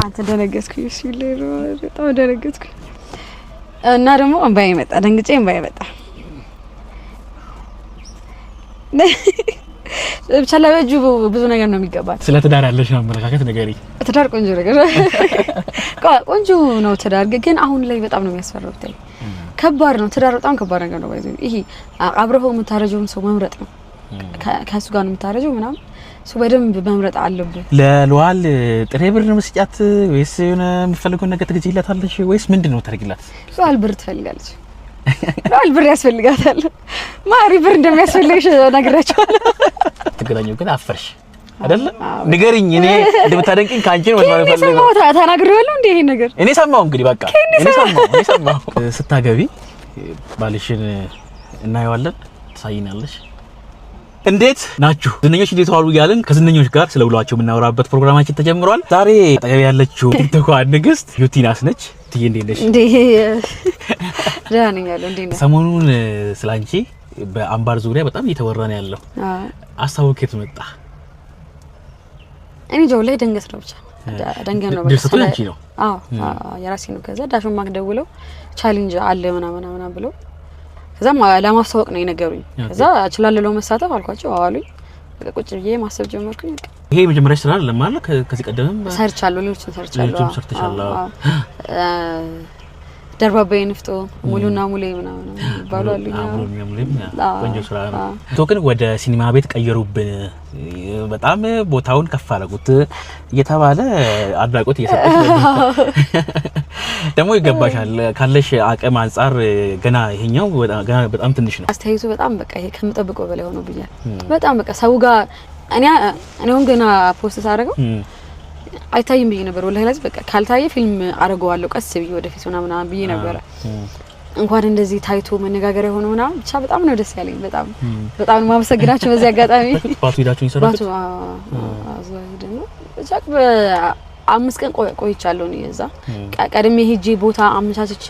አንተ ደነገጥኩኝ እሺ በጣም ደነገጥኩኝ እና ደግሞ እንባዬ መጣ ደንግጬ እንባዬ መጣ ብቻ ለበጁ ብዙ ነገር ነው የሚገባት ስለ ትዳር ያለሽ አመለካከት ንገሪ ትዳር ቆንጆ ነገር ቆንጆ ነው ትዳር ግን አሁን ላይ በጣም ነው የሚያስፈራው ታይ ከባድ ነው ትዳር በጣም ከባድ ነገር ነው ባይዘው ይሄ አብረው የምታረጀውን ሰው መምረጥ ነው ከሱ ጋር ነው የምታረጀው ምናምን ሰው በደንብ መምረጥ አለብህ ለሏል ጥሬ ብር መስጫት ወይስ የሆነ የምፈልገው ነገር ትገዢላታለሽ ወይስ ምንድነው ታርጊላት ሏል ብር ትፈልጋለች ሏል ብር ያስፈልጋታል ማሪ ብር እንደሚያስፈልግሽ ነግራቸዋለሁ ትገናኙ ግን አፈርሽ አይደለ ንገሪኝ እኔ እንደምታደንቂኝ ካንቺ ነው ማለት ነው ሰማው ተናግሬዋለሁ እንዴ ይሄ ነገር እኔ ሰማው እንግዲህ በቃ እኔ ሰማው ስታገቢ ባልሽን እናየዋለን ትሳይናለሽ እንዴት ናችሁ ዝነኞች እንዴት ዋሉ ያለን ከዝነኞች ጋር ስለውሏቸው የምናወራበት ፕሮግራማችን ተጀምሯል ዛሬ አጠገብ ያለችው ቲክቶክ ንግስት ዩቲናስ ነች ትዬ እንዴት ነሽ እንዴ ዳንኛለሁ እንዴ ሰሞኑን ስላንቺ በአምባር ዙሪያ በጣም እየተወራ ነው ያለው አሳውከት መጣ እኔ ጆ ላይ ደንገት ነው ብቻ ደንገት ነው በቃ ነው አዎ የራሴ ነው ከዛ ዳሽን ማክ ደውለው ቻሌንጅ አለ ምናምን ብለው ከዛ ለማስተዋወቅ ነው የነገሩኝ ከዛ እችላለሁ መሳተፍ አልኳቸው አዋሉኝ በቃ ቁጭ ብዬ ማሰብ ጀመርኩኝ ይሄ መጀመሪያ ስራ አይደለም ማለት ከዚህ ቀደም ሰርቻለሁ ሌሎችን ሰርቻለሁ ደርባባይ ንፍጦ ሙሉና ሙሌ ምናምን ባሉ አሉኝ ሙሉም ቆንጆ ስራ ነው ቶክን ወደ ሲኒማ ቤት ቀየሩብን በጣም ቦታውን ከፍ አደረጉት እየተባለ አድናቆት እየሰጠች ነው ደሞ ይገባሻል ካለሽ አቅም አንፃር ገና ይሄኛው ገና በጣም ትንሽ ነው አስተያየቱ በጣም በቃ ይሄ ከምጠብቀው በላይ ሆኖ ብያለሁ በጣም በቃ ሰው ጋር እኔውን ገና ፖስት ሳደርገው አይታይም ብዬ ነበር ወላሂ ለዚህ በቃ ካልታየ ፊልም አረጋዋለሁ ቀስ ብዬ ወደፊት ምናምን ብዬ ነበር እንኳን እንደዚህ ታይቶ መነጋገሪያ ሆኖ ምናምን ብቻ በጣም ነው ደስ ያለኝ በጣም ነው ማመሰግናችሁ በዚህ አጋጣሚ ባቱ ሄዳችሁኝ ሰራችሁ አዘይደና ብቻ በ5 ቀን ቆይቻለሁ ነው እዛ ቀድሜ ሄጄ ቦታ አመቻችቼ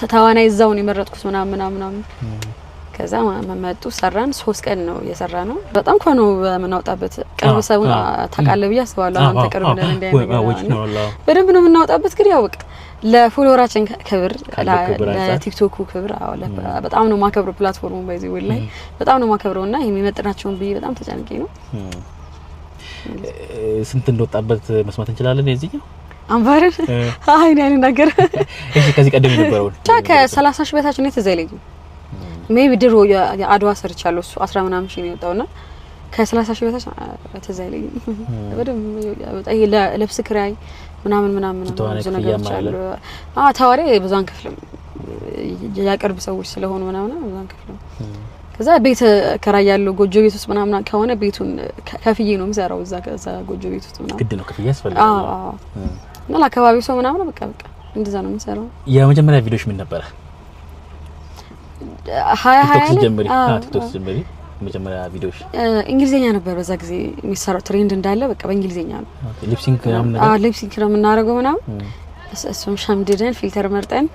ተታዋና ይዛው ነው የመረጥኩት ምናምን ከዛ መመጡ ሰራን 3 ቀን ነው የሰራነው በጣም ኮኖ በመናውጣበት ቅርብ ሰው ታቃለ ብዬ አስባለሁ አንተ ቅርብ ነን እንደዚህ በደንብ ነው የምናውጣበት ግን ያው በቃ ለፎሎወራችን ክብር ለቲክቶኩ ክብር በጣም ነው ማከብረው ፕላትፎርሙ በዚህ ወላይ በጣም ነው ማከብረውና የሚመጥናቸውን ብዬ በጣም ተጨንቄ ነው ስንት እንደወጣበት መስማት እንችላለን የዚህኛው አንባረን አይኔ ነገር እሺ ከዚህ ቀደም የነበረው ከ30 ሺህ በታች ነው ተዘለኝ ሜቢ ድሮ የአድዋ ሰርቻለሁ እሱ 10 ምናምን ሺህ ነው የወጣውና ከ30 ሺህ በታች ተዘለኝ በደም ይሄ ለብስ ክራይ ምናምን ብዙ ነገሮች አሉ ታዋሪ ብዙን ክፍልም ያቀርብ ሰዎች ስለሆኑ ምናምን ብዙን ክፍልም ከዛ ቤት ከራይ ያለው ጎጆ ቤት ውስጥ ምናምን ከሆነ ቤቱን ከፍዬ ነው የምሰራው እዛ ጎጆ ቤት ውስጥ ምናምን ግድ ነው ከፍዬ ያስፈልጋል እና ለአካባቢው ሰው ምናምን በቃ እንደዛ ነው የምሰራው የመጀመሪያ ቪዲዮሽ ምን ነበር 2020 ቲክቶክ ጀምሪ መጀመሪያ ቪዲዮሽ እንግሊዘኛ ነበር በዛ ጊዜ የሚሰራው ትሬንድ እንዳለ በቃ በእንግሊዘኛ ነው ሊፕሲንክ ሊፕሲንክ ነው የምናደርገው ምናምን እሱም ሸምድደን ፊልተር መርጠን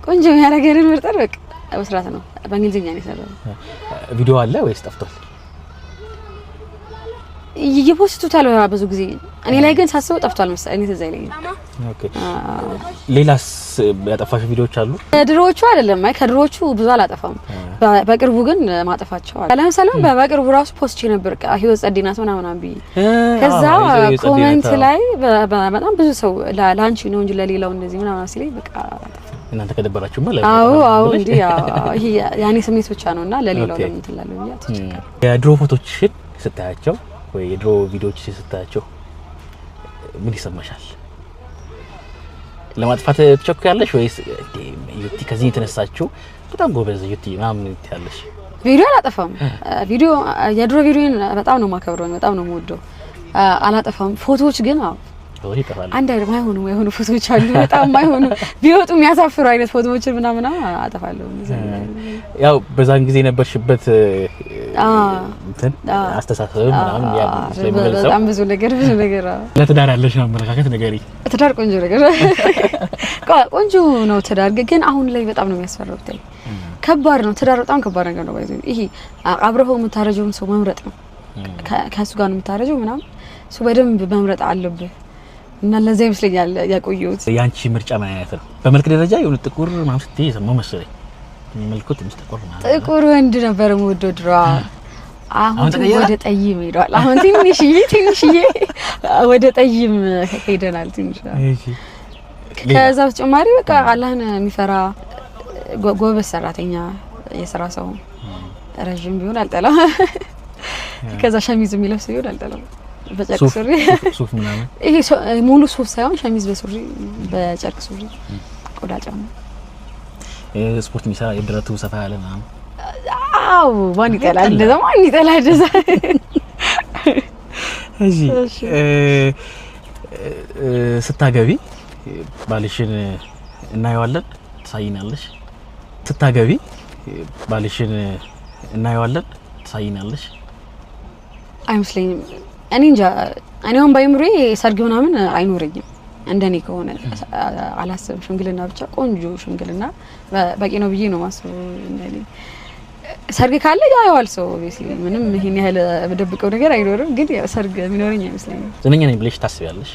ቆንጆ ያረገልን መርጠን በቃ መስራት ነው በእንግሊዘኛ ነው የሰራው ቪዲዮ አለ ወይስ ጠፍቷል ይፖስቱታል ብዙ ጊዜ እኔ ላይ ግን ሳስበው ጠፍቷል መሰለኝ እኔ ተዛይለኝ ኦኬ ሌላስ ያጠፋሽ ቪዲዮዎች አሉ ድሮዎቹ አይደለም ከድሮዎቹ ብዙ አላጠፋም በቅርቡ ግን ማጠፋቸው አለ ለምሳሌ በቅርቡ ራሱ ፖስት ነበር ህይወት ጸዲናት ምናምን ቢይ ከዛ ኮሜንት ላይ በጣም ብዙ ሰው ላንቺ ነው እንጂ ለሌላው እንደዚህ ምናምን ሲለኝ በቃ እናንተ ከደበራችሁ ማለት አዎ እንዴ ይሄ ያኔ ስሜት ብቻ ነውና ለሌላው ለምን ትላለህ ያትች የድሮ ፎቶዎችሽን ስታያቸው ወይ የድሮ ቪዲዮዎች ስታያቸው ምን ይሰማሻል ለማጥፋት ተቸኩያለሽ ወይስ ዩቲ ከዚህ ተነሳችሁ በጣም ጎበዝ ዩቲ ምናምን ትያለሽ ቪዲዮ አላጠፋም ቪዲዮ የድሮ ቪዲዮን በጣም ነው ማከብረው በጣም ነው የምወደው አላጠፋም ፎቶዎች ግን ወይ ይጠፋል አንድ አይነት ማይሆኑ ፎቶዎች አሉ በጣም ማይሆኑ ቢወጡ የሚያሳፍሩ አይነት ፎቶዎችን ምናምን አጠፋለሁ ያው በዛን ጊዜ ነበርሽበት እንትን አስተሳሰብ ምናምን ያ ስለሚገልጸው በጣም ብዙ ነገር ለትዳር ያለሽ አመለካከት ንገሪ ትዳር ቆንጆ ነገር ቆንጆ ነው ትዳር ግን አሁን ላይ በጣም ነው የሚያስፈራው ታይ ከባድ ነው ትዳር በጣም ከባድ ነገር ነው ባይዘው ይሄ አብረው የምታረጀውን ሰው መምረጥ ነው ከሱ ጋር ነው የምታረጀው ምናምን ሰው በደንብ መምረጥ አለብህ እና ለዛ ይመስለኛል ያቆየሁት። ያንቺ ምርጫ ምን አይነት ነው? በመልክ ደረጃ የሆነ ጥቁር ምናምን ስትይ ሰማሁ መሰለኝ። መልኩ ትንሽ ጥቁር ማለት ነው። ጥቁር ወንድ ነበር የምወደው ድሮ። አሁን ወደ ጠይም ሄዷል። አሁን ትንሽዬ ወደ ጠይም ሄደናል ትንሽ። ከዛ በተጨማሪ በቃ አላህን የሚፈራ ጎበዝ ሰራተኛ የሥራ ሰው ረጅም ቢሆን አልጠላም። ከዛ ሸሚዝ የሚለብስ ቢሆን አልጠላም። በጨርቅ ሱሪ ሱፍ ምናምን ይሄ ሙሉ ሱፍ ሳይሆን ሸሚዝ በሱሪ በጨርቅ ሱሪ ቆዳ ጫማ ስፖርት የሚሰራ የድረቱ ሰፋ ያለ ምናምን። አዎ ማን ይጠላል እንደዛ? ማን ይጠላል እንደዛ? እሺ ስታገቢ ባልሽን እናየዋለን ትሳይናለሽ? ስታገቢ ባልሽን እናየዋለን ትሳይናለሽ? አይመስለኝም። እኔ እንጃ እኔውን ባይምሬ ሰርግ ምናምን አይኖርኝም። እንደኔ ከሆነ አላስብም። ሽምግልና ብቻ ቆንጆ ሽምግልና በቂ ነው ብዬ ነው ማስበው። እንደኔ ሰርግ ካለ ያየዋል ሰው ኦብቪስሊ ምንም ይሄን ያህል በደብቀው ነገር አይኖርም። ግን ሰርግ የሚኖርኝ አይመስለኝም። ዝነኛ ነኝ ብለሽ ታስቢያለሽ?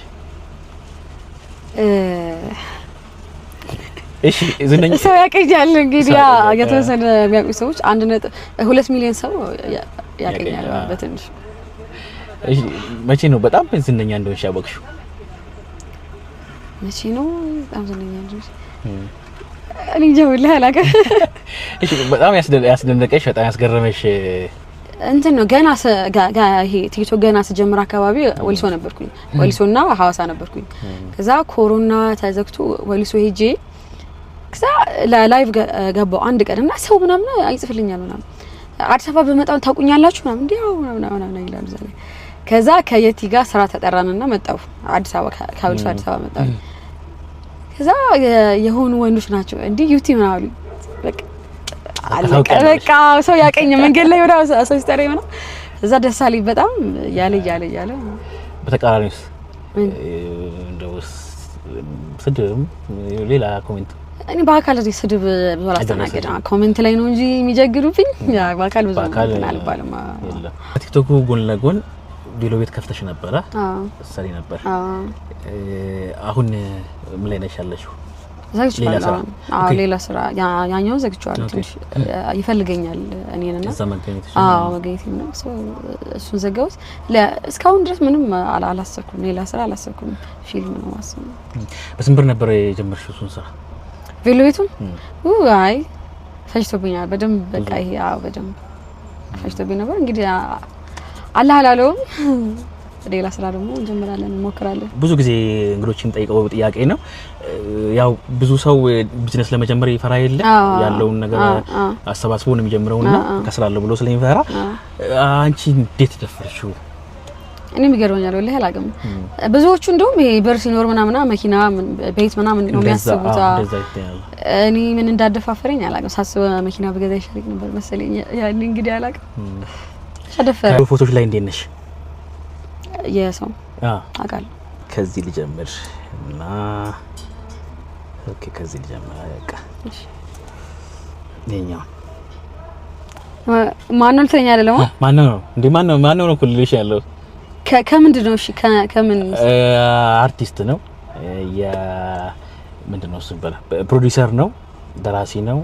እሺ ዝነኛ ሰው ያቀኛል እንግዲህ የተወሰነ የሚያውቁ ሰዎች 1.2 ሚሊዮን ሰው ያቀኛል በትንሽ። እሺ መቼ ነው በጣም ዝነኛ እንደሆንሽ ያወቅሽው? መቼ ነው በጣም ዝነኛ እንደሆንሽ? እኔ ጀውላ አላውቅም። እሺ በጣም ያስደነቀሽ በጣም ያስገረመሽ እንትን ነው ገና ይሄ ቲክቶክ ገና ስጀምር አካባቢ ወሊሶ ነበርኩኝ። ወሊሶና ሐዋሳ ነበርኩኝ። ከዛ ኮሮና ተዘግቶ ወሊሶ ሄጄ ከዛ ላይቭ ገባው አንድ ቀንና ሰው ምናምን አይጽፍልኛል ምናምን አዲስ አበባ በመጣው ታቁኛላችሁ ምናምን እንዴው ምናምን ይላል ዘለ። ከዛ ከየቲ ጋር ስራ ተጠራንና መጣው አዲስ አበባ ከወሊሶ አዲስ አበባ መጣው። ከዛ የሆኑ ወንዶች ናቸው እንዴ ዩቲ ምናምን አሉ። በቃ ሰው ያቀኝ መንገድ ላይ ወራ ሰው ሲጠራኝ ነው። እዛ ደስ አለኝ በጣም ያለ በተቃራኒውስ እንደውስ ስድብ ሌላ ኮሜንት እኔ በአካል ላይ ስድብ ብዙ አላስተናገድም። ኮሜንት ላይ ነው እንጂ የሚጀግሩብኝ ያ በአካል ብዙ አልባልም። ቲክቶክ ጎን ለጎን ቪዲዮ ቤት ከፍተሽ ነበር? ሰሪ ነበር። አሁን ምን ላይ ነሽ ያለሽው? ዘግቻለሁ። ሌላ ስራ ያኛው ዘግቻለሁ። ትንሽ ይፈልገኛል እኔንና መገኘት ነው። እሱን ዘጋውት እስካሁን ድረስ ምንም አላሰብኩም። ሌላ ስራ አላሰብኩም። ፊልም ነው ማሰብ። በስንት ብር ነበር የጀመርሽው እሱን ስራ? ቪዲዮ ቤቱን አይ ፈጅቶብኛል በደንብ በቃ ይሄ በደንብ ፈጅቶብኝ ነበር። እንግዲህ አላህ አላለውም። ሌላ ስራ ደግሞ እንጀምራለን እንሞክራለን። ብዙ ጊዜ እንግዶችን ጠይቀው ጥያቄ ነው ያው ብዙ ሰው ቢዝነስ ለመጀመር ይፈራ የለ ያለውን ነገር አሰባስቦ ነው የሚጀምረውና ከስራለው ብሎ ስለሚፈራ አንቺ እንዴት ደፈርሽው? እኔ የሚገርመኛል ወላሂ አላውቅም። ብዙዎቹ እንደውም ይሄ በር ሲኖር ምናምና መኪና ቤት ምናምን ነው የሚያስቡት። እኔ ምን እንዳደፋፈረኝ አላውቅም። ሳስበው መኪና በገዛ ይሻለኝ ነበር መሰለኝ። ያኔ እንግዲህ አላውቅም። ተደፈረ። ፎቶዎች ላይ እንዴት ነሽ? የሰው አቃል ከዚህ ልጀምር እና ኦኬ ከዚህ ልጀምር በቃ እሺ። ነኛው ማንነው ተኛ አይደለም? ማንነው ነው እንዴ? ማንነው ነው ኩልልሽ ያለው ከምንድን ነው? እሺ ከምን አርቲስት ነው? ምንድነው እሱ በላ ፕሮዲዩሰር ነው? ደራሲ ነው?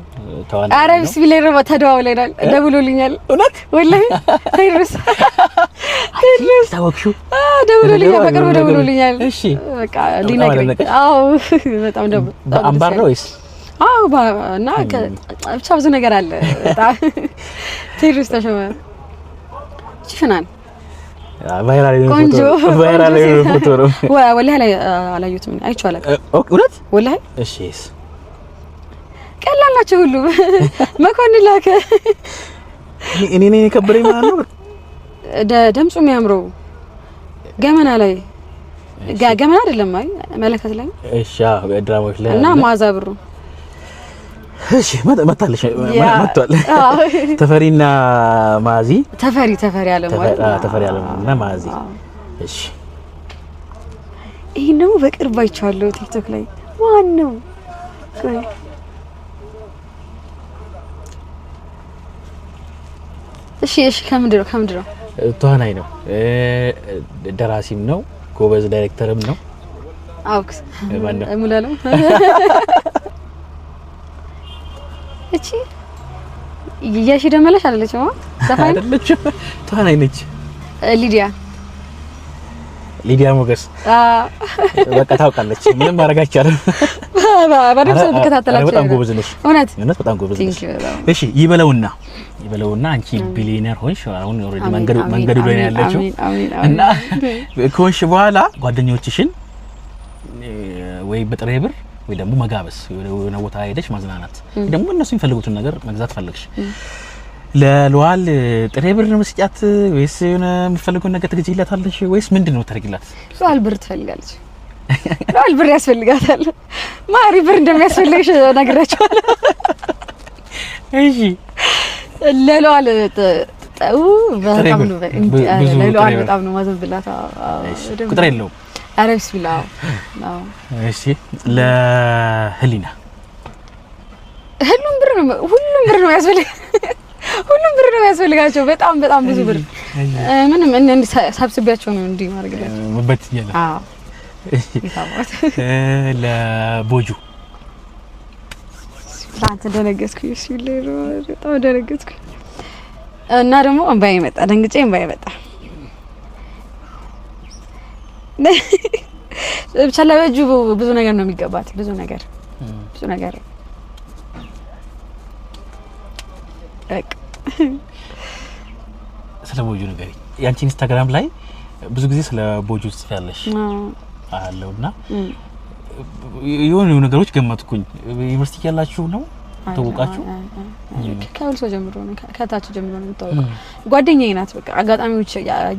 ተዋናይ ነው? አረ ቢስሚላህ ረባ ተደዋውለናል። ደውሎልኛል። እውነት ወላሂ ፌርስ ታወቅሹ? ደውሎልኛል። በቅርቡ ደውሎልኛል። እሺ በቃ ሊነግረኝ። አዎ በጣም ደውሎ በአምባር ነው ወይስ? አዎ እና ብቻ ብዙ ነገር አለ። ፌርስ ተሸመ ቺፈናን ቫይራል ፎቶ ነው። ወላሂ አላየሁትም። አይቼው አላውቅም። እውነት ወላሂ? እሺስ ቀላል ናቸው ሁሉ መኮንን ላከ። እኔ ነኝ የከበረኝ ማለት ነው። ድምፁ የሚያምረው ገመና ላይ ገመና አይደለም አይ መለከት ላይ እሺ። ድራማዎች ላይ እና ማዛብሩ እሺ መጣለሽ መጥቷል። ተፈሪና ማዚ ተፈሪ አለ ማለት ተፈሪ አለ እና ማዚ እሺ። ይሄ ነው በቅርብ አይቻለሁ ቲክቶክ ላይ። ማን ነው? እሺ ከምንድነው? ተዋናይ ነው፣ ደራሲም ነው፣ ጎበዝ ዳይሬክተርም ነው። አውክስ ሙላለም እቺ የሺ ደመለሽ አይደለችም ዘፋኝ አይደለችም ተዋናይ ነች ሊዲያ ሞገስ በቃ ታውቃለች ምንም ማድረግ አይቻልም ባደረሰ ተከታተላችሁ በጣም ጎበዝ ነሽ እውነት በጣም ጎበዝ ነሽ እሺ ይበለውና አንቺ ቢሊየነር ሆንሽ አሁን ኦሬዲ መንገዱ ላይ ያለችው እና ከሆንሽ በኋላ ጓደኞችሽን ወይ በጥሬ ብር ወይ ደግሞ መጋበስ ወይ ነው ቦታ ሄደሽ ማዝናናት ደግሞ እነሱ የሚፈልጉትን ነገር መግዛት ፈልግሽ ለሉዓል ጥሬ ብር ነው መስጫት ወይስ የሆነ የሚፈልገው ነገር ትገዢላታለሽ ወይስ ምንድነው ታርጊላት? ሉዓል ብር ትፈልጋለች። ሉዓል ብር ያስፈልጋታል። ማሪ ብር እንደሚያስፈልግሽ ነግራቸዋለሁ። እሺ ለሉዓል በጣም ነው ለሉዓል በጣም ነው ማዘንብላት። ቁጥር የለውም። ኧረ ቢስሚላህ አዎ። እሺ ለህሊና ሁሉም ብር ነው ያስፈልጋል። ሁሉም ብር ነው ያስፈልጋቸው በጣም ብዙ ብር ምንም እንዴ ሳብስቢያቸው ነው እንዴ ማርገላት መበት ይላል አዎ ይታወት ለቦጁ ላንተ ደነገስኩኝ ሲል በጣም ደነገስኩኝ እና ደግሞ እንባዬ መጣ ደንግጬ እንባዬ መጣ ብቻ ለቦጁ ብዙ ነገር ነው የሚገባት ብዙ ነገር ስለ ቦጁ ነገር ያንቺ ኢንስታግራም ላይ ብዙ ጊዜ ስለ ቦጁ ጽፋለሽ አለውና የሆኑ ነገሮች ገመትኩኝ ዩኒቨርሲቲ ያላችሁ ነው ተወቃችሁ ከወልሶ ጀምሮ ነው ከታች ጀምሮ ነው ተወቃ ጓደኛዬ ናት በቃ አጋጣሚዎች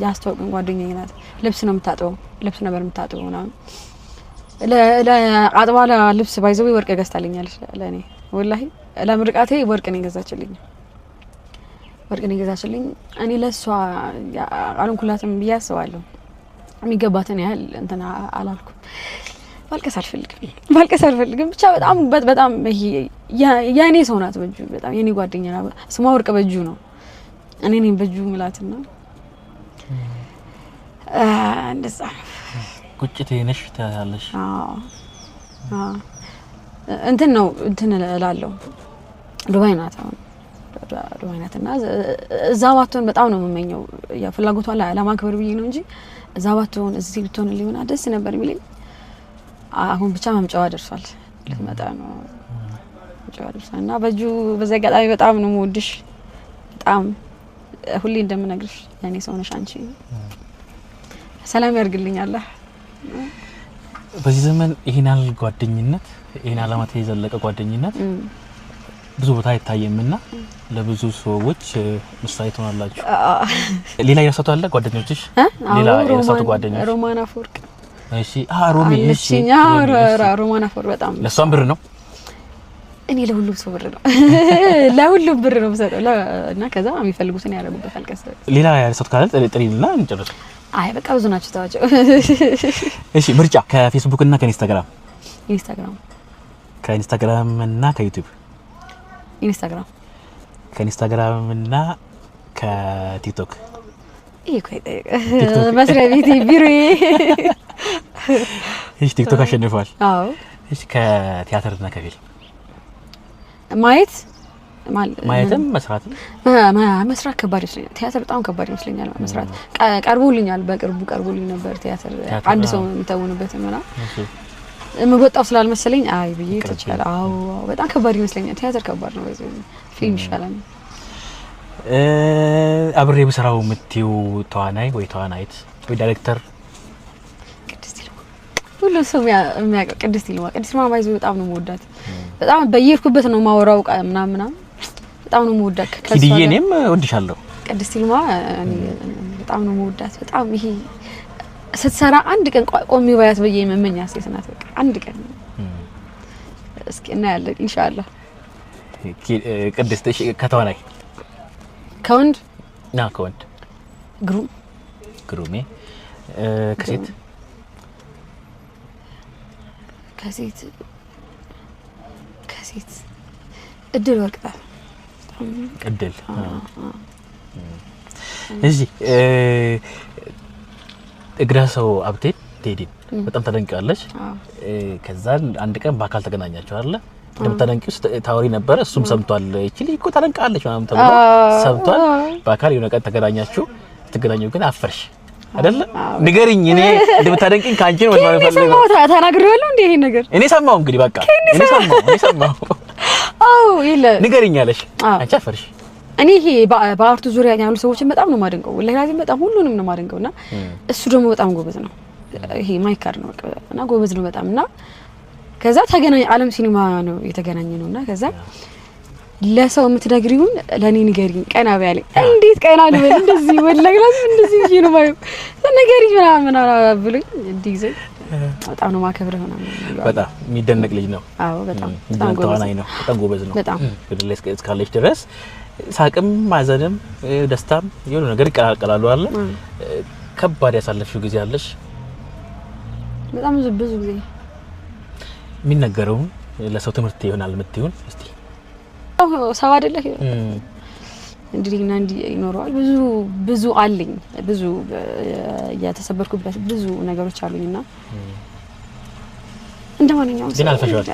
ያስተዋወቀን ጓደኛዬ ናት ልብስ ነበር የምታጥበው ና ለአጥባላ ልብስ ባይዘው ወርቅ ገዝታልኛለች ለኔ ወላሂ ለምርቃቴ ወርቅ ነው ገዛችልኝ እኔ ለሷ አልንኩላትም ብያስባለሁ የሚገባትን ያህል እንትና አላልኩም ባልቀስ አልፈልግም ብቻ በጣም ያኔ ሰው ናት በጁ በጣም የኔ ጓደኛ ናት ስሟ ወርቅ በጁ ነው እኔ ነኝ በጁ ምላትና እንደዛ ቁጭት ነሽ ታያለሽ እንትን እላለሁ ዱባይ ናትና እዛ ባትሆን በጣም ነው የምመኘው የፍላጎቷን ለማክበር ብዬ ነው እንጂ እዛ ባትሆን እዚህ ብትሆን ሊሆን ደስ ነበር የሚለኝ አሁን ብቻ መምጫዋ ደርሷል ልትመጣ ነው መምጫዋ ደርሷል እና በጁ በዛ አጋጣሚ በጣም ነው የምወድሽ በጣም ሁሌ እንደምነግርሽ ያኔ ሰው ነሽ አንቺ ሰላም ያርግልኝ አላህ በዚህ ዘመን ይሄናል ጓደኝነት ይሄን አላማት የዘለቀ ጓደኝነት ብዙ ቦታ አይታየምና ለብዙ ሰዎች ምሳሌ ትሆናላችሁ ሌላ የራሳቱ አለ ጓደኞችሽ ሌላ የራሳቱ ጓደኞች ሮማና ፎርቅ እሺ ሮሚ እሺ ሮማና ፎርቅ በጣም ለሷም ብር ነው እኔ ለሁሉም ሰው ብር ነው ለሁሉም ብር ነው ሰጠው እና ከዛ የሚፈልጉትን ያደርጉበታል ቀስ ሌላ የራሳቱ ካለ ጥሪልና እንጨርስ አይ በቃ ብዙ ናቸው ታዋቸው እሺ ምርጫ ከፌስቡክ እና ከኢንስታግራም እና ከዩቲዩብ ከኢንስታግራም እና ከቲክቶክ መስሪያ ቤቴ ቢሮዬ እሺ ቲክቶክ አሸንፏል አዎ እሺ ከቲያትር እና ከፊልም ማየትም መስራት ከባድ ይመስለኛል ቲያትር በጣም ከባድ ይመስለኛል መስራት ቀርቦልኛል በቅርቡ ቀርቦልኝ ነበር ቲያትር አንድ ሰው የሚተውንበት እና መወጣው ስላልመሰለኝ አይ ብዬ ተቻለ አዎ በጣም ከባድ ይመስለኛል ቲያትር ከባድ ነው በዚህ ፊልም ይሻላል አብሬ በስራው ምትዩ ተዋናይ ወይ ተዋናይት ወይ ዳይሬክተር ሁሉ ሰው የሚያውቀው ቅድስት ይልማ ባይዞ በጣም ነው የምወዳት በጣም በየርኩበት ነው ማወራው ምናምን በጣም ነው የምወዳት ኪድዬ እኔም እወድሻለሁ ቅድስት ይልማ በጣም ነው የምወዳት በጣም ይሄ ስትሰራ አንድ ቀን ቆሚ ባያት በየ መመኛ ሴት ናት በቃ አንድ ቀን እስኪ እና ያለ ኢንሻአላህ ቅድስት ከተዋናይ ከወንድ ግሩሜ ከሴት እድል ወርቅታ እድል እዚህ እግራ ሰው አብቴ ቴዲ በጣም ተደንቃለች ከዛ አንድ ቀን በአካል ተገናኛችሁ አይደል እንደምታደንቂው ታወሪ ነበር እሱም ሰምቷል እቺ ልጅ እኮ ተደንቃለች ምናምን ተብሎ ሰምቷል በአካል የሆነ ቀን ተገናኛችሁ ተገናኙ ግን አፈርሽ አይደለ ንገሪኝ እኔ እንደምታደንቂኝ ካንቺ ነው ማለት ፈልገው ተናግሬዋለሁ እንዴ ይሄ ነገር እኔ ሰማው እንግዲህ በቃ እኔ ሰማው አው ይለ ንገሪኝ አለሽ አንቺ አፈርሽ እኔ ይሄ በአርቱ ዙሪያ ያሉ ሰዎችን በጣም ነው ማደንቀው ወላሂ በጣም ሁሉንም ነው ማደንቀውና እሱ ደግሞ በጣም ጎበዝ ነው ይሄ ማይካር ነው እና ጎበዝ ነው በጣምና ከዛ ተገናኝ ዓለም ሲኒማ ነው የተገናኘነውና ከዛ ለሰው የምትነግሪውን ለኔ ንገሪኝ ቀና በያለኝ እንዴት ቀና ልበል እንደዚህ ወላሂ ለምን እንደዚህ ይሄ ነው ማለት ንገሪኝ ምናምን ብሎኝ እንዲይዘ በጣም ነው ማከብረው ምናምን በጣም የሚደነቅ ልጅ ነው አዎ በጣም ተዋናይ ነው በጣም ጎበዝ ነው ግድለ እስካለች ድረስ ሳቅም ማዘንም ደስታም የሆነ ነገር ይቀላቀላሉ አይደል ከባድ ያሳለፍሽው ጊዜ አለሽ በጣም ብዙ ጊዜ የሚነገረው ለሰው ትምህርት ይሆናል የምትይውን እስቲ ሰው አይደለ እንዲና እንዲ ይኖራል ብዙ አለኝ ብዙ ያተሰበርኩበት ብዙ ነገሮች አሉኝና እንደማንኛውም ግን አልፈሽዋል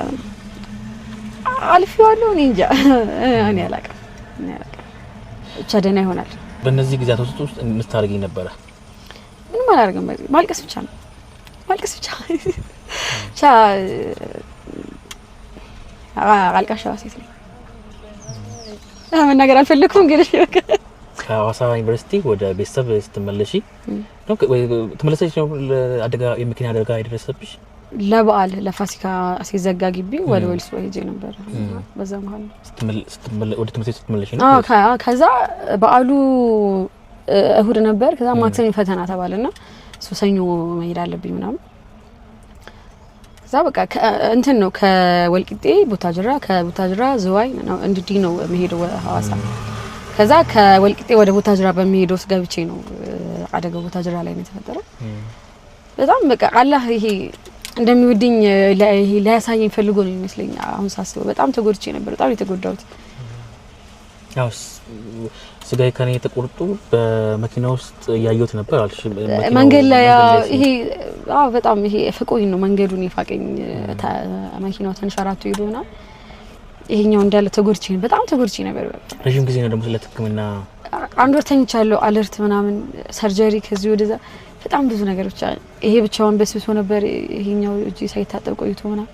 አልፈዋለሁ እኔ እንጃ እኔ አላውቅም ብቻ ደህና ይሆናል በእነዚህ ጊዜያት ውስጥ እንስታርጊኝ ነበር ምንም አላደርግም ማልቀስ ብቻ ነው አልቃሻ ሴት ነው ነገር አልፈልኩም ግን ከሐዋሳ ዩኒቨርሲቲ ወደ ቤተሰብ ስትመለሺ ነው ተመለሰሽ ነው አደጋ የመኪና አደጋ የደረሰብሽ ለበዓል ለፋሲካ ሲዘጋ ግቢ ወደ ወልሶ ሄጄ ነበር በዛ መሃል ወደ ትምህርት ስትመለሺ ነው ከዛ በዓሉ እሁድ ነበር ከዛ ማክሰኞ ፈተና ተባለና ሰኞ መሄድ አለብኝ ምናምን ከዛ በቃ እንትን ነው ከወልቂጤ ከቡታጅራ ዝዋይ ነው እንዲህ ነው መሄደው ሐዋሳ ከዛ ከወልቂጤ ወደ ቡታጅራ በሚሄደው ገብቼ ነው አደጋው ቡታጅራ ላይ ነው የተፈጠረው በጣም በቃ አላህ ይሄ እንደሚወድኝ ሊያሳየኝ ፈልጎ ነው ይመስለኝ አሁን ሳስበው በጣም ተጎድቼ ነበር በጣም የተጎዳሁት ያው ስጋይ ከኔ ተቆርጦ በመኪና ውስጥ ያየሁት ነበር አልሽ መንገድ ላይ ይሄ በጣም ይሄ ፍቆኝ ነው መንገዱን ይፋቀኝ መኪናው ተንሸራቶ ይዶና ይሄኛው እንዳለ ተጎድቼ በጣም ተጎድቼ ነበር ረጅም ጊዜ ነው ደግሞ ስለተከመና አንድ ወር ተኝቻለሁ አለርት ምናምን ሰርጀሪ ከዚህ ወደዛ በጣም ብዙ ነገሮች ይሄ ብቻውን በስብሶ ነበር ይሄኛው እጂ ሳይታጠብ ቆይቶ ምናምን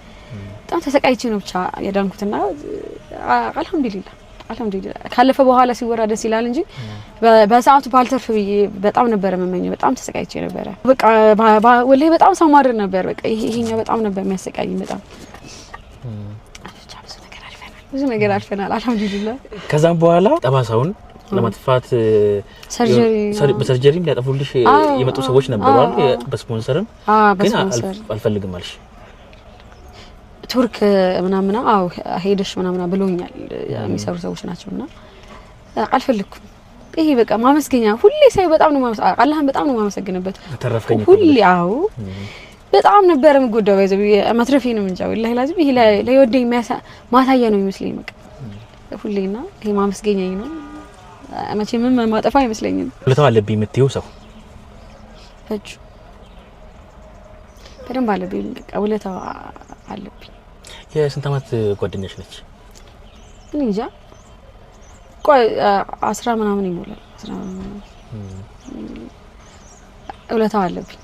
በጣም ተሰቃይቼ ነው ብቻ ያዳንኩትና አልহামዱሊላህ ካለፈ በኋላ ሲወራ ደስ ይላል እንጂ በሰዓቱ ባልተርፍ ብዬ በጣም ነበር መመኘው በጣም ተሰቃይቼ ነበር በቃ ወላሂ በጣም ሳማር ነበር በቃ ይሄኛው በጣም ነበር የሚያሰቃይኝ በጣም ብዙ ነገር አልፈናል አልহামዱሊላህ ከዛም በኋላ ጠባሳውን ለማጥፋት በሰርጀሪም ሊያጠፉልሽ የመጡ ሰዎች ነበሩ አይደል በስፖንሰርም ግን አልፈልግም አልሽ ቱርክ ምናምን ሄደሽ ምናምን ብሎኛል የሚሰሩ ሰዎች ናቸውና አልፈልኩም ይሄ በቃ ማመስገኛ ሁሌ ሳይ በጣም ነው አላህን በጣም ነው ማመሰግንበት ተረፍከኝ ሁሌ በጣም ነበር የምጎዳው ባይዘው መትረፌ ነው እንጂ ወላሂ ላዚም ይሄ ለይወደኝ ማሳያ ነው ይመስለኝ በቃ ሁሌና ይሄ ማመስገኛኝ ነው መቼም ማጠፋ አይመስለኝም ለታው አለብኝ የምትይው ሰው እጁ በደንብ አለብኝ በቃ ወለታው አለብኝ የስንት አመት ጓደኛሽ ነች እንጃ ቆይ 10 ምናምን ይሞላል 10 ወለታው አለብኝ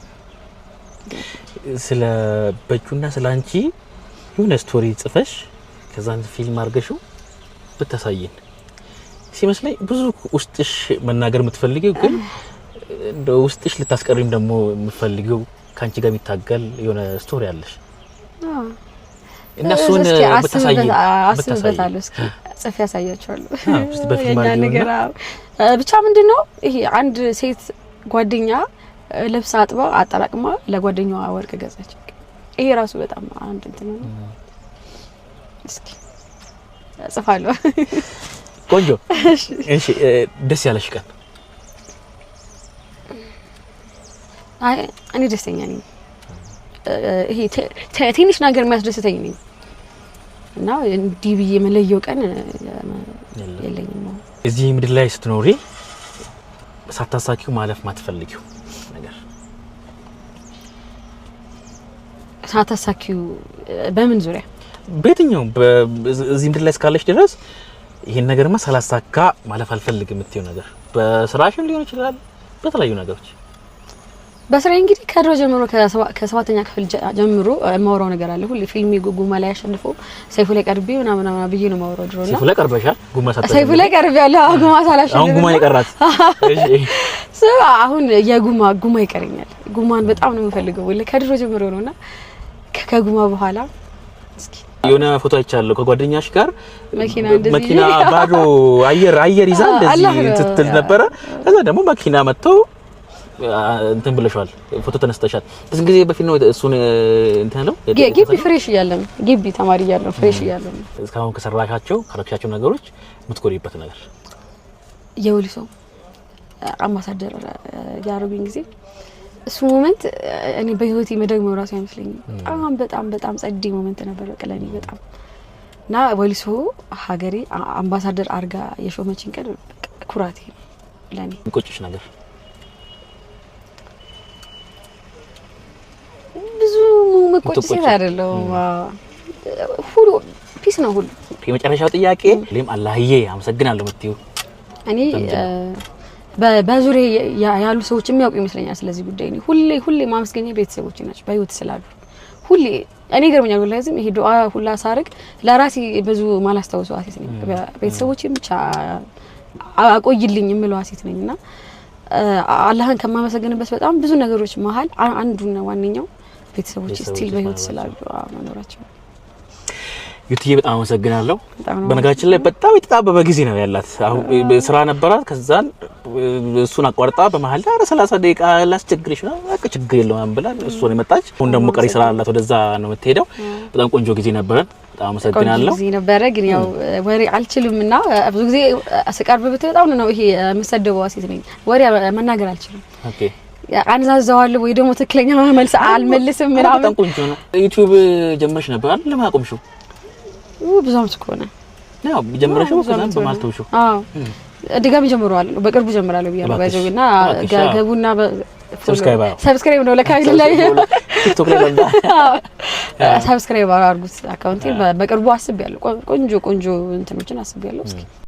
ስለ በጁና ስላንቺ የሆነ ስቶሪ ጽፈሽ ከዛን ፊልም አርገሽው ብታሳየን ሲመስለኝ ብዙ ውስጥሽ መናገር የምትፈልጊው ግን እንደ ውስጥሽ ልታስቀሪም ደግሞ የምትፈልጊው ካንቺ ጋር የሚታገል የሆነ ስቶሪ አለሽ እነሱን ብታሳየን አስበታለሁ እስኪ ጽፌ ያሳያቸዋለሁ የኛ ነገር ብቻ ምንድነው ይሄ አንድ ሴት ጓደኛ ልብስ አጥባ አጠራቅማ ለጓደኛዋ ወርቅ ገዛች ይሄ ራሱ በጣም አንድ እንትን ነው እስኪ ጽፋለሁ ቆንጆ እሺ ደስ ያለሽ ቀን እኔ ደስተኛ ነኝ ይሄ ትንሽ ነገር የሚያስደስተኝ ነኝ እና እንዲህ ብዬ መለየው ቀን የለኝም እዚህ ምድር ላይ ስትኖሪ ሳታሳኪው ማለፍ ማትፈልጊው ነገር ሳታሳኪው በምን ዙሪያ በየትኛው በዚህ ምድር ላይ እስካለሽ ድረስ ይሄን ነገርማ ሳላሳካ ማለፍ አልፈልግም የምትይው ነገር በስራሽም ሊሆን ይችላል በተለያዩ ነገሮች በስራዬ እንግዲህ ከድሮ ጀምሮ ከሰባተኛ ክፍል ጀምሮ ማውራው ነገር አለ ሁሌ ፊልም ጉማ ላይ አሸንፎ ሰይፉ ላይ ቀርቤ ምናምን ብዬ ነው ማውራው ድሮና ሰይፉ ላይ ቀርበሻል ጉማ ሳታ ሰይፉ ላይ ቀርቤ ያለ ጉማ ሳላሸንፍ አሁን ጉማ ይቀራት እሺ አሁን ጉማ ይቀርኛል ጉማን በጣም ነው የምፈልገው ወይ ከድሮ ጀምሮ ነውና ከጉማ በኋላ እስኪ የሆነ ፎቶ አይቻለሁ ከጓደኛሽ ጋር መኪና ባዶ አየር ይዛ እንደዚህ ትትል ነበረ ከዛ ደግሞ መኪና መጥተው እንትን ብለሻል ፎቶ ተነስተሻል በዚህ ጊዜ በፊት ነው እሱን እንትን ነው ግቢ ፍሬሽ እያለን ግቢ ተማሪ እያለን ፍሬሽ እያለን እስካሁን ከሰራሻቸው ካረክሻቸው ነገሮች የምትኮሪበት ነገር የወሊሶ አምባሳደር ያረጉኝ ጊዜ እሱ ሞመንት እኔ በህይወቴ መደግመው ራሱ አይመስለኝም በጣም ጸዲ ሞመንት ነበር በቀለኔ በጣም እና ወሊሶ ሀገሬ አምባሳደር አርጋ የሾመችኝ ቀን ኩራቴ ለኔ እንቆጭሽ ነገር ብዙ መቆጭ አይደለም ሁሉ ፒስ ነው ሁሉ የመጨረሻው ጥያቄ ለም አላህዬ አመሰግናለሁ መጥዩ እኔ በዙሪያ ያሉ ሰዎች የሚያውቁ ይመስለኛል ስለዚህ ጉዳይ ነው ሁሌ ማመስገኛ ቤተሰቦች ናቸው በህይወት ስላሉ ሁሌ እኔ ገርመኛል ወላሂ ይሄ ዱአ ሁላ ሳርግ ለራሴ ብዙ ማላስታውሰው አሴት ነኝ ቤተሰቦቼም ብቻ አቆይልኝ የምለው አሴት ነኝና አላህን ከማመሰግንበት በጣም ብዙ ነገሮች መሃል አንዱና ዋንኛው ቤተሰቦች ስቲል በህይወት ስላሉ መኖራቸው ዩቲዬ በጣም አመሰግናለሁ በነገራችን ላይ በጣም የተጣበበ ጊዜ ነው ያላት አሁን ስራ ነበራት ከዛን እሱን አቋርጣ በመሃል ላይ 30 ደቂቃ ላስቸግርሽ ነው አቀ ችግር የለውም ብላ እሱን የመጣች አሁን ደግሞ ቀሪ ስራ አላት ወደዛ ነው የምትሄደው በጣም ቆንጆ ጊዜ ነበር በጣም አመሰግናለሁ ጊዜ ነበር ግን ያው ወሬ አልችልምና ብዙ ጊዜ አስቀርብ በጣም ነው ይሄ መሰደበው አሲት ነኝ ወሬ መናገር አልችልም ኦኬ አንዛዛዋለሁ ወይ ደግሞ ትክክለኛ መልስ አልመልስም ምናምን በጣም ቆንጆ ነው ዩቲዩብ ጀመርሽ ነበር አይደል ለማቆምሽው ብዙም ስኮነ ያው ጀመረሽው ከዛም በማልተውሽው አዎ ድጋሚ ጀምሯል በቅርቡ ጀምራለሁ ብያለሁ ባይዘውና ገቡና ሰብስክራይብ ነው ለካይል ላይ ቲክቶክ ላይ ለምዳ ሰብስክራይብ አድርጉት አካውንቴን በቅርቡ አስቤያለሁ ቆንጆ እንትኖችን አስቤያለሁ እስኪ